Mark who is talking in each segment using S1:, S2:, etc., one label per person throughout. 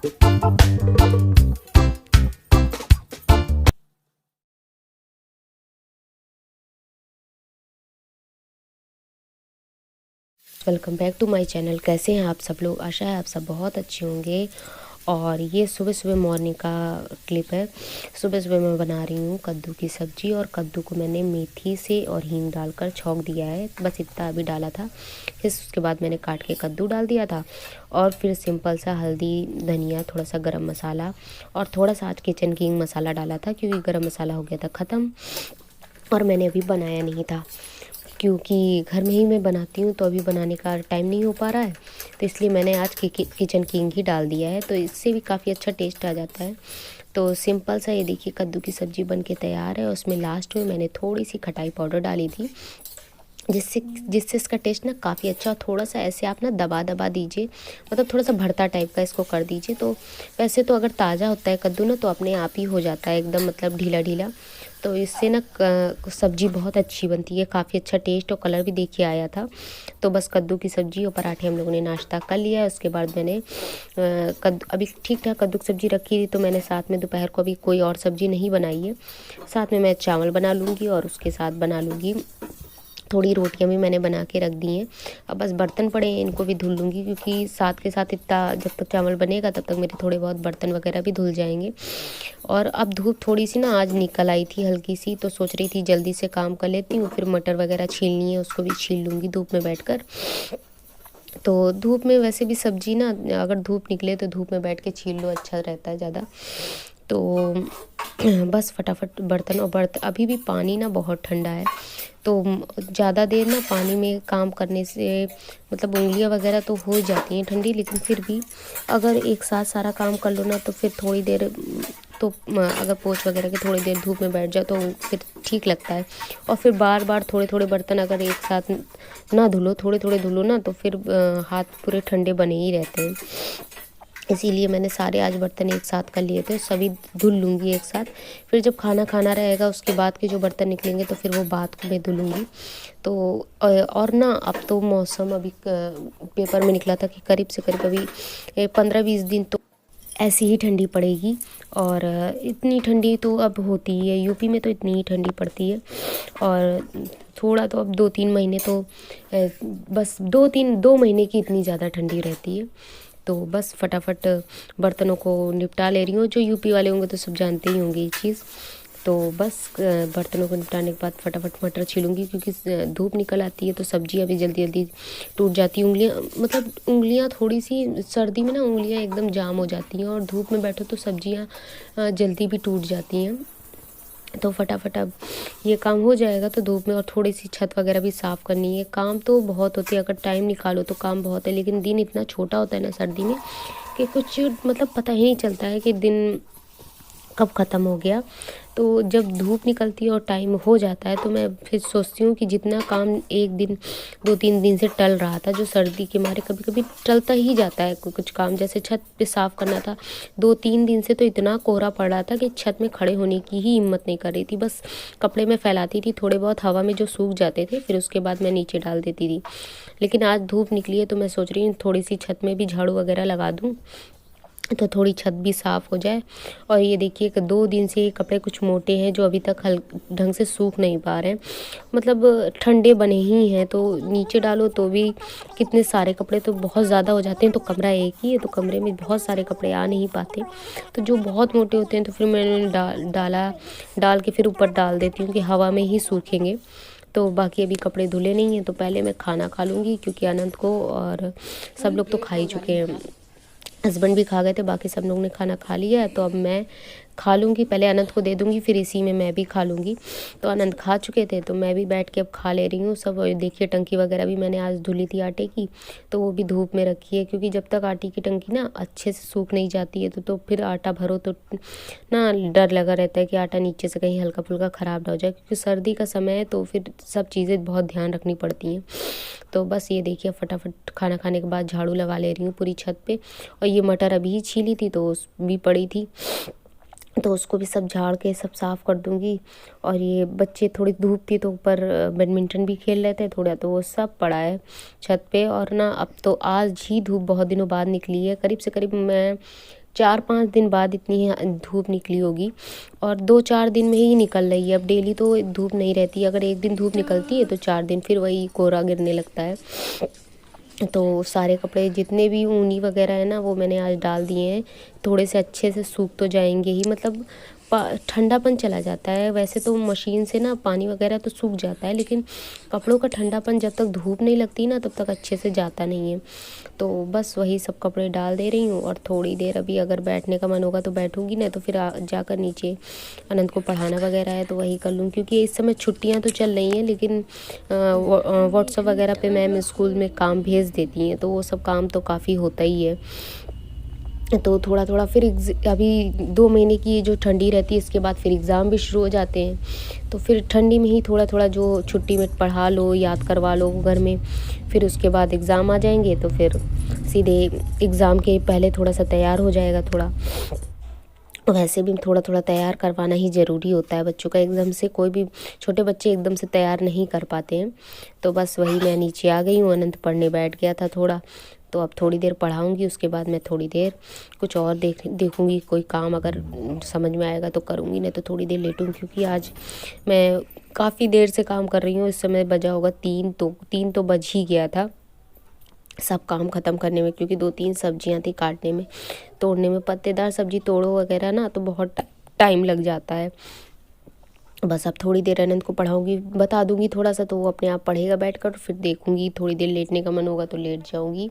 S1: Welcome back to my channel. कैसे हैं आप सब लोग? आशा है आप सब बहुत अच्छे होंगे। और ये सुबह सुबह मॉर्निंग का क्लिप है। सुबह सुबह मैं बना रही हूँ कद्दू की सब्ज़ी, और कद्दू को मैंने मेथी से और हींग डालकर छौंक दिया है। बस इतना अभी डाला था, फिर उसके बाद मैंने काट के कद्दू डाल दिया था, और फिर सिंपल सा हल्दी, धनिया, थोड़ा सा गरम मसाला और थोड़ा सा आज किचन किंग मसाला डाला था, क्योंकि गरम मसाला हो गया था ख़त्म और मैंने अभी बनाया नहीं था, क्योंकि घर में ही मैं बनाती हूँ तो अभी बनाने का टाइम नहीं हो पा रहा है। तो इसलिए मैंने आज किचन किंग ही डाल दिया है, तो इससे भी काफ़ी अच्छा टेस्ट आ जाता है। तो सिंपल सा ये देखिए कद्दू की सब्ज़ी बन के तैयार है। उसमें लास्ट में मैंने थोड़ी सी खटाई पाउडर डाली थी, जिससे जिससे इसका टेस्ट ना काफ़ी अच्छा। थोड़ा सा ऐसे आप ना दबा दबा दीजिए, मतलब थोड़ा सा भरता टाइप का इसको कर दीजिए। तो वैसे तो अगर ताज़ा होता है कद्दू ना तो अपने आप ही हो जाता है एकदम, मतलब ढीला ढीला। तो इससे ना सब्ज़ी बहुत अच्छी बनती है, काफ़ी अच्छा टेस्ट और कलर भी देखिए आया था। तो बस कद्दू की सब्ज़ी और पराठे हम लोगों ने नाश्ता कर लिया है। उसके बाद मैंने कद्दू अभी ठीक ठाक कद्दू की सब्ज़ी रखी थी, तो मैंने साथ में दोपहर को अभी कोई और सब्ज़ी नहीं बनाई है। साथ में मैं चावल बना लूँगी और उसके साथ बना लूँगी, थोड़ी रोटियां भी मैंने बना के रख दी हैं। अब बस बर्तन पड़े हैं, इनको भी धुल लूँगी, क्योंकि साथ के साथ इतना जब तक चावल बनेगा तब तक मेरे थोड़े बहुत बर्तन वगैरह भी धुल जाएंगे। और अब धूप थोड़ी सी ना आज निकल आई थी हल्की सी, तो सोच रही थी जल्दी से काम कर लेती हूँ। फिर मटर वगैरह छीलनी है, उसको भी छील लूँगी धूप में बैठकर। तो धूप में वैसे भी सब्जी ना अगर धूप निकले तो धूप में बैठ के छील लो, अच्छा रहता है ज़्यादा। तो बस फटाफट बर्तन, और अभी भी पानी ना बहुत ठंडा है, तो ज़्यादा देर ना पानी में काम करने से मतलब उंगलियां वगैरह तो हो जाती हैं ठंडी, लेकिन फिर भी अगर एक साथ सारा काम कर लो ना तो फिर थोड़ी देर तो अगर पोंछ वगैरह के थोड़ी देर धूप में बैठ जाओ तो फिर ठीक लगता है। और फिर बार बार थोड़े थोड़े बर्तन अगर एक साथ ना धुलो, थोड़े थोड़े धुलो ना, तो फिर हाथ पूरे ठंडे बने ही रहते हैं। इसीलिए मैंने सारे आज बर्तन एक साथ कर लिए थे, सभी धुल लूँगी एक साथ। फिर जब खाना खाना रहेगा उसके बाद के जो बर्तन निकलेंगे तो फिर वो बाद को मैं धुलूँगी। तो और ना अब तो मौसम अभी पेपर में निकला था कि करीब से करीब अभी 15-20 दिन तो ऐसी ही ठंडी पड़ेगी। और इतनी ठंडी तो अब होती ही है, यूपी में तो इतनी ही ठंडी पड़ती है। और थोड़ा तो अब 2-3 महीने तो बस 2 महीने की इतनी ज़्यादा ठंडी रहती है। तो बस फटाफट बर्तनों को निपटा ले रही हूँ। जो यूपी वाले होंगे तो सब जानते ही होंगे ये चीज़। तो बस बर्तनों को निपटाने के बाद फटाफट मटर छीलूँगी, क्योंकि धूप निकल आती है तो सब्जियाँ भी जल्दी जल्दी टूट जाती हैं। उंगलियाँ, मतलब उंगलियाँ थोड़ी सी सर्दी में ना उंगलियाँ एकदम जाम हो जाती हैं, और धूप में बैठो तो सब्जियाँ जल्दी भी टूट जाती हैं। तो फटाफट अब ये काम हो जाएगा तो धूप में, और थोड़ी सी छत वगैरह भी साफ़ करनी है। काम तो बहुत होते हैं, अगर टाइम निकालो तो काम बहुत है, लेकिन दिन इतना छोटा होता है ना सर्दी में कि कुछ मतलब पता ही नहीं चलता है कि दिन कब ख़त्म हो गया। तो जब धूप निकलती है और टाइम हो जाता है तो मैं फिर सोचती हूँ कि जितना काम एक दिन 2-3 दिन से टल रहा था, जो सर्दी के मारे कभी कभी टलता ही जाता है कुछ काम, जैसे छत पे साफ़ करना था 2-3 दिन से, तो इतना कोहरा पड़ रहा था कि छत में खड़े होने की ही हिम्मत नहीं कर रही थी। बस कपड़े में फैलाती थी, थोड़े बहुत हवा में जो सूख जाते थे, फिर उसके बाद मैं नीचे डाल देती थी। लेकिन आज धूप निकली है तो मैं सोच रही हूँ थोड़ी सी छत में भी झाड़ू वगैरह लगा दूँ, तो थोड़ी छत भी साफ़ हो जाए। और ये देखिए कि 2 दिन से ये कपड़े कुछ मोटे हैं जो अभी तक ढंग से सूख नहीं पा रहे हैं, मतलब ठंडे बने ही हैं। तो नीचे डालो तो भी कितने सारे कपड़े तो बहुत ज़्यादा हो जाते हैं। तो कमरा एक ही है तो कमरे में बहुत सारे कपड़े आ नहीं पाते, तो जो बहुत मोटे होते हैं तो फिर मैंने डाल के फिर ऊपर डाल देती हूँ कि हवा में ही सूखेंगे। तो बाकी अभी कपड़े धुले नहीं हैं, तो पहले मैं खाना खा लूँगी, क्योंकि अनंत को और सब लोग तो खा ही चुके हैं। हस्बैंड भी खा गए थे, बाकी सब लोग ने खाना खा लिया है। तो अब मैं खा लूँगी, पहले अनंत को दे दूँगी, फिर इसी में मैं भी खा लूँगी। तो अनंत खा चुके थे तो मैं भी बैठ के अब खा ले रही हूँ सब। और देखिए टंकी वगैरह भी मैंने आज धुली थी आटे की, तो वो भी धूप में रखी है, क्योंकि जब तक आटे की टंकी ना अच्छे से सूख नहीं जाती है तो फिर आटा भरो तो ना डर लगा रहता है कि आटा नीचे से कहीं हल्का फुल्का ख़राब ना हो जाए, क्योंकि सर्दी का समय है तो फिर सब चीज़ें बहुत ध्यान रखनी पड़ती हैं। तो बस ये देखिए फटाफट खाना खाने के बाद झाड़ू लगा ले रही हूँ पूरी छत पे। और ये मटर अभी ही छीली थी तो भी पड़ी थी, तो उसको भी सब झाड़ के सब साफ़ कर दूँगी। और ये बच्चे, थोड़ी धूप थी तो ऊपर बैडमिंटन भी खेल रहे थे थोड़ा, तो वो सब पड़ा है छत पे। और ना अब तो आज ही धूप बहुत दिनों बाद निकली है, करीब से करीब मैं 4-5 दिन बाद इतनी धूप निकली होगी और 2-4 दिन में ही निकल रही है। अब डेली तो धूप नहीं रहती, अगर एक दिन धूप निकलती है तो 4 दिन फिर वही कोहरा गिरने लगता है। तो सारे कपड़े जितने भी ऊनी वगैरह है ना वो मैंने आज डाल दिए हैं। थोड़े से अच्छे से सूख तो जाएंगे ही, मतलब ठंडापन चला जाता है। वैसे तो मशीन से ना पानी वगैरह तो सूख जाता है, लेकिन कपड़ों का ठंडापन जब तक धूप नहीं लगती ना तब तक अच्छे से जाता नहीं है। तो बस वही सब कपड़े डाल दे रही हूँ और थोड़ी देर अभी अगर बैठने का मन होगा तो बैठूंगी, ना तो फिर जाकर नीचे अनंत को पढ़ाना वगैरह है तो वही कर लूँ, क्योंकि इस समय छुट्टियाँ तो चल रही हैं लेकिन व्हाट्सएप वगैरह पे मैम स्कूल में काम भेज देती हैं तो वो सब काम तो काफ़ी होता ही है। तो थोड़ा थोड़ा फिर अभी 2 महीने की जो ठंडी रहती है इसके बाद फिर एग्ज़ाम भी शुरू हो जाते हैं। तो फिर ठंडी में ही थोड़ा थोड़ा जो छुट्टी में पढ़ा लो, याद करवा लो घर में, फिर उसके बाद एग्ज़ाम आ जाएंगे तो फिर सीधे एग्ज़ाम के पहले थोड़ा सा तैयार हो जाएगा। थोड़ा वैसे भी थोड़ा थोड़ा तैयार करवाना ही ज़रूरी होता है बच्चों का, एकदम से कोई भी छोटे बच्चे एकदम से तैयार नहीं कर पाते हैं। तो बस वही मैं नीचे आ गई हूँ, अनंत पढ़ने बैठ गया था थोड़ा, तो अब थोड़ी देर पढ़ाऊँगी, उसके बाद मैं थोड़ी देर कुछ और देखूँगी, कोई काम अगर समझ में आएगा तो करूँगी, नहीं तो थोड़ी देर लेटूँगी, क्योंकि आज मैं काफ़ी देर से काम कर रही हूँ। इस समय बजा होगा 3 तो बज ही गया था सब काम ख़त्म करने में, क्योंकि 2-3 सब्जियां थी काटने में, तोड़ने में। पत्तेदार सब्जी तोड़ो वगैरह ना तो बहुत टाइम लग जाता है। बस अब थोड़ी देर अनंत को पढ़ाऊंगी, बता दूंगी थोड़ा सा तो वो अपने आप पढ़ेगा बैठकर, फिर देखूंगी थोड़ी देर लेटने का मन होगा तो लेट जाऊंगी।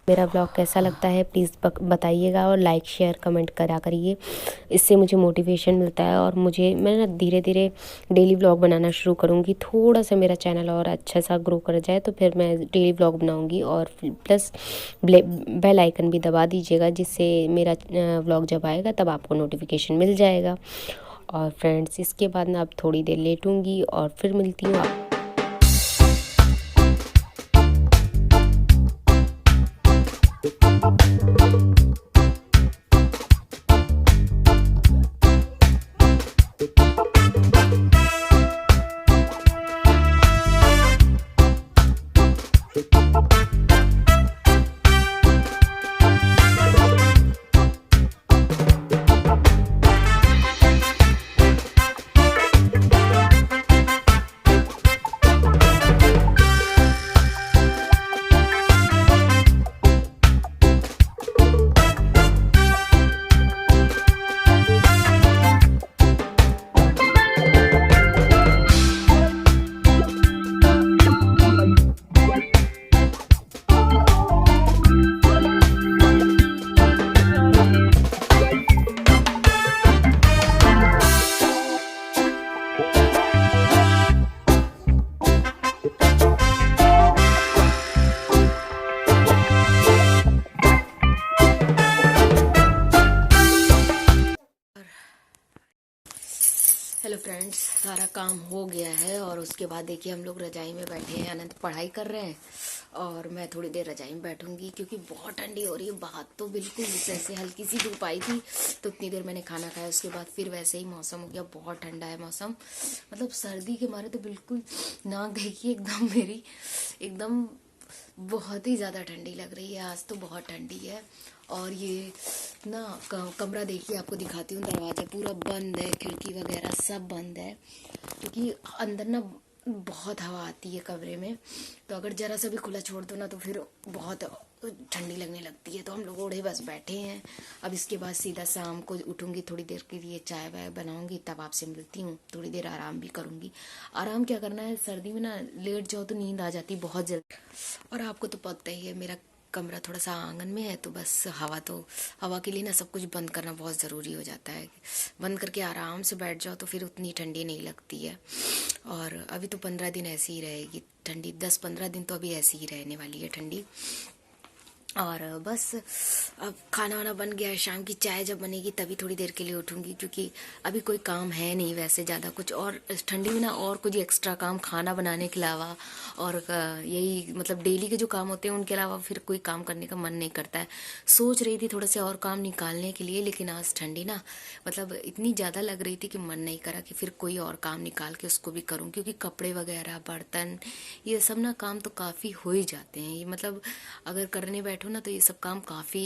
S1: मेरा ब्लॉग कैसा लगता है प्लीज़ बताइएगा और लाइक शेयर कमेंट करा करिए, इससे मुझे मोटिवेशन मिलता है और मैं ना धीरे धीरे डेली ब्लॉग बनाना शुरू करूँगी। थोड़ा सा मेरा चैनल और अच्छा सा ग्रो कर जाए तो फिर मैं डेली ब्लॉग बनाऊँगी, और प्लस बेल आइकन भी दबा दीजिएगा, जिससे मेरा ब्लॉग जब आएगा तब आपको नोटिफिकेशन मिल जाएगा। और फ्रेंड्स इसके बाद ना अब थोड़ी देर लेटूँगी और फिर मिलती हूँ आप। हेलो फ्रेंड्स, सारा काम हो गया है और उसके बाद देखिए हम लोग रजाई में बैठे हैं। अनंत पढ़ाई कर रहे हैं और मैं थोड़ी देर रजाई में बैठूंगी, क्योंकि बहुत ठंडी हो रही है। बाहर तो बिल्कुल जैसे हल्की सी धूप आई थी तो उतनी देर मैंने खाना खाया, उसके बाद फिर वैसे ही मौसम हो गया। बहुत ठंडा है मौसम, मतलब सर्दी के मारे तो बिल्कुल नाक देखिए एकदम मेरी एकदम बहुत ही ज़्यादा ठंडी लग रही है। आज तो बहुत ठंडी है। और ये ना कमरा देखिए, आपको दिखाती हूँ। दरवाज़ा पूरा बंद है, खिड़की वगैरह सब बंद है, क्योंकि अंदर ना बहुत हवा आती है कमरे में। तो अगर ज़रा सा भी खुला छोड़ दो ना तो फिर बहुत ठंडी लगने लगती है। तो हम लोग ओढ़े बस बैठे हैं। अब इसके बाद सीधा शाम को उठूँगी, थोड़ी देर के लिए चाय वाय बनाऊँगी, तब आपसे मिलती हूँ। थोड़ी देर आराम भी करूँगी। आराम क्या करना है, सर्दी में ना लेट जाओ तो नींद आ जाती बहुत जल्दी। और आपको तो पता ही है मेरा कमरा थोड़ा सा आंगन में है, तो बस हवा के लिए ना सब कुछ बंद करना बहुत ज़रूरी हो जाता है। बंद करके आराम से बैठ जाओ तो फिर उतनी ठंडी नहीं लगती है। और अभी तो 15 दिन ऐसी ही रहेगी ठंडी, 10-15 दिन तो अभी ऐसी ही रहने वाली है ठंडी। और बस अब खाना वाना बन गया है, शाम की चाय जब बनेगी तभी थोड़ी देर के लिए उठूंगी, क्योंकि अभी कोई काम है नहीं वैसे ज़्यादा कुछ। और इस ठंडी में ना और कुछ एक्स्ट्रा काम खाना बनाने के अलावा और यही मतलब डेली के जो काम होते हैं उनके अलावा फिर कोई काम करने का मन नहीं करता है। सोच रही थी थोड़ा से और काम निकालने के लिए, लेकिन आज ठंडी ना मतलब इतनी ज़्यादा लग रही थी कि मन नहीं करा कि फिर कोई और काम निकाल के उसको भी करूँ, क्योंकि कपड़े वगैरह बर्तन ये सब ना काम तो काफ़ी हो ही जाते हैं। ये मतलब अगर करने बैठो ना तो ये सब काम काफ़ी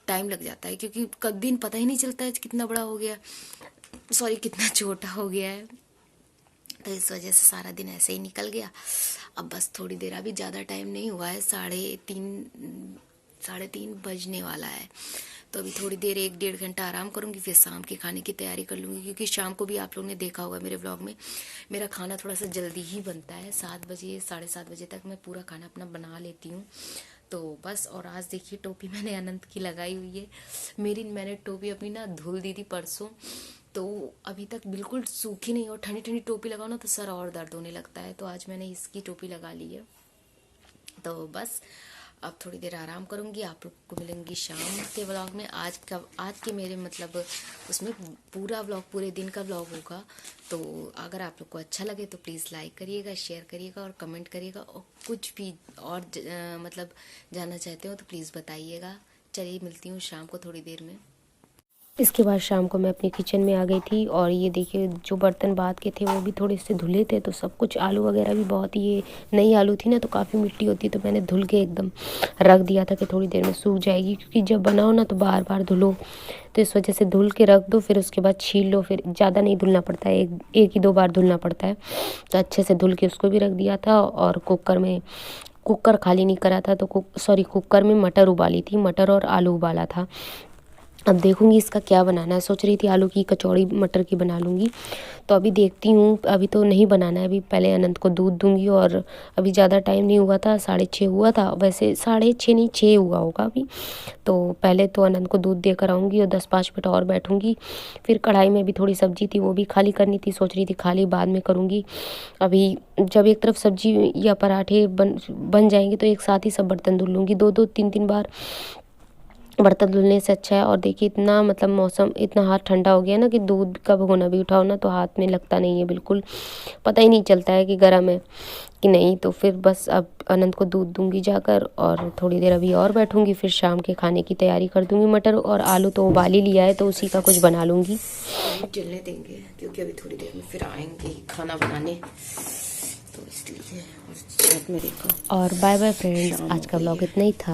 S2: टाइम लग जाता है, क्योंकि कब दिन पता ही नहीं चलता है कितना बड़ा हो गया, सॉरी कितना छोटा हो गया है। तो इस वजह से सारा दिन ऐसे ही निकल गया। अब बस थोड़ी देर, अभी ज़्यादा टाइम नहीं हुआ है, 3:30 बजने वाला है। तो अभी थोड़ी देर 1-1.5 घंटा आराम करूंगी, फिर शाम के खाने की तैयारी कर लूँगी, क्योंकि शाम को भी आप लोगों ने देखा होगा मेरे व्लॉग में, मेरा खाना थोड़ा सा जल्दी ही बनता है। 7 बजे 7:30 बजे तक मैं पूरा खाना अपना बना लेती हूँ। तो बस, और आज देखिए टोपी मैंने अनंत की लगाई हुई है। मैंने टोपी अपनी ना धुल दी थी परसों, तो अभी तक बिल्कुल सूखी नहीं, और ठंडी ठंडी टोपी लगाओ ना तो सर और दर्द होने लगता है। तो आज मैंने इसकी टोपी लगा ली है। तो बस अब थोड़ी देर आराम करूंगी, आप लोग को मिलूंगी शाम के व्लॉग में। आज के मेरे मतलब उसमें पूरा व्लॉग, पूरे दिन का व्लॉग होगा। तो अगर आप लोग को अच्छा लगे तो प्लीज़ लाइक करिएगा, शेयर करिएगा और कमेंट करिएगा, और कुछ भी और मतलब जानना चाहते हो तो प्लीज़ बताइएगा। चलिए मिलती हूँ शाम को थोड़ी देर में।
S1: इसके बाद शाम को मैं अपनी किचन में आ गई थी, और ये देखिए जो बर्तन बाद के थे वो भी थोड़े से धुले थे, तो सब कुछ आलू वगैरह भी बहुत, ये नई आलू थी ना तो काफ़ी मिट्टी होती, तो मैंने धुल के एकदम रख दिया था कि थोड़ी देर में सूख जाएगी, क्योंकि जब बनाओ ना तो बार बार धुलो, तो इस वजह से धुल के रख दो, फिर उसके बाद छील लो, फिर ज़्यादा नहीं धुलना पड़ता है, एक ही 2 बार धुलना पड़ता है। तो अच्छे से धुल के उसको भी रख दिया था, और कुकर खाली नहीं करा था, तो कुकर में मटर उबाली थी, मटर और आलू उबाला था। अब देखूंगी इसका क्या बनाना है, सोच रही थी आलू की कचौड़ी मटर की बना लूँगी। तो अभी देखती हूँ, अभी तो नहीं बनाना है, अभी पहले अनंत को दूध दूंगी, और अभी ज़्यादा टाइम नहीं हुआ था, 6:30 हुआ था, वैसे 6:30 नहीं 6 हुआ होगा अभी। तो पहले तो अनंत को दूध देकर आऊँगी और 10-5 मिनट और बैठूँगी। फिर कढ़ाई में भी थोड़ी सब्जी थी, वो भी खाली करनी थी, सोच रही थी खाली बाद में करूँगी। अभी जब एक तरफ सब्जी या पराठे बन जाएंगे तो एक साथ ही सब बर्तन धुल लूँगी, 2-2 3-3 बार बर्तन धुलने से अच्छा है। और देखिए इतना मतलब मौसम इतना हाथ ठंडा हो गया ना कि दूध का भगोना भी उठाओ ना तो हाथ में लगता नहीं है, बिल्कुल पता ही नहीं चलता है कि गर्म है कि नहीं। तो फिर बस अब अनंत को दूध दूंगी जाकर, और थोड़ी देर अभी और बैठूंगी, फिर शाम के खाने की तैयारी कर दूंगी। मटर और आलू तो उबाल ही लिया है, तो उसी का कुछ बना लूँगी।
S2: जलने देंगे क्योंकि अभी थोड़ी देर में फिर आएंगे खाना बनाने, तो इसलिए। और बाय बाय फ्रेंड्स, आज का व्लॉग इतना ही था।